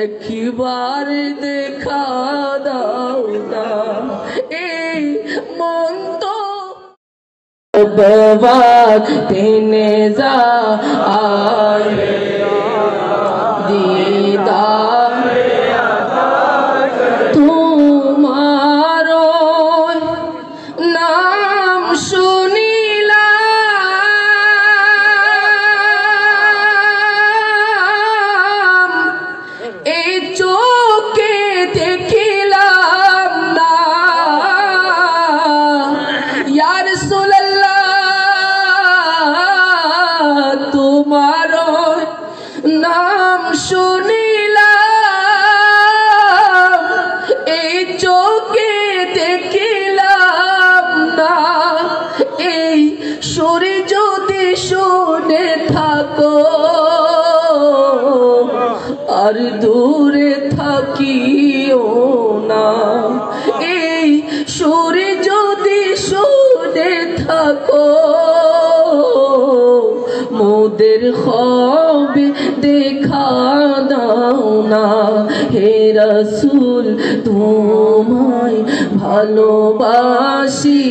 একবার দেখা দাও না এই মন তো তেনে যা আয়ে দীদার তোমার নাম শুনিলাম এই চোখে দেখিলাম না ইয়া রাসূলুল্লাহ তোমার নাম শুনিলাম এই চোখে দেখিলাম না এই সুরে যদি শুনে থাকো আর দূরে থাকিও না এই সুরে যদি শুনে থাকো মোদের হবে দেখা দাও না হে রাসূল তোমায় ভালোবাসি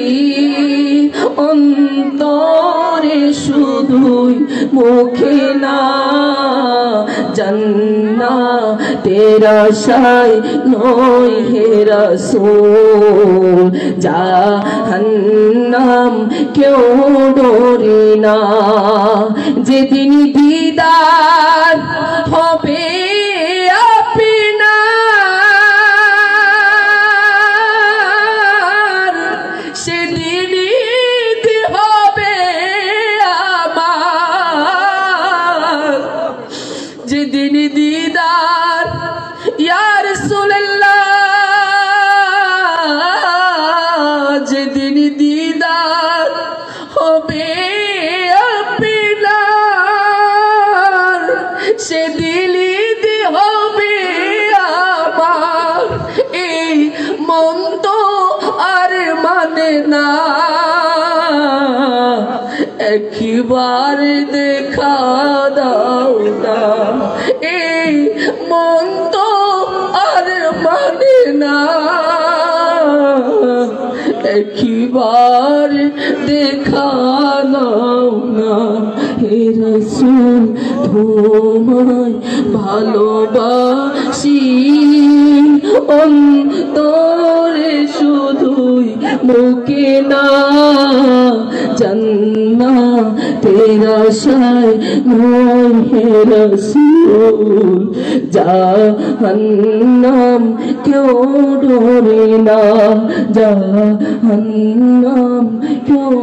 অন্তরে শুধুই মুখে না জান্নাতের আশায় নয় হে রাসূল জাহান্নাম কেউ ডরে না যেদিন দিদার হবে আপনার সেদিনই হবে আমার যেদিন দিদার ইয়া রাসূলুল্লাহ যেদিন দিদার হবে আপনার সেদিনই হবে আমার এই মন তো আর মানে না একবার দেখা দাও না এই মন তো আর মানে না একবার দেখা দাও না হে রাসূল তোমায় ভালোবাসি অন্তরে শুধুই মুখে না জান্নাতের আশায় নয় হে রাসূল জাহান্নাম কেউ ডরে না জাহান্নাম কেউ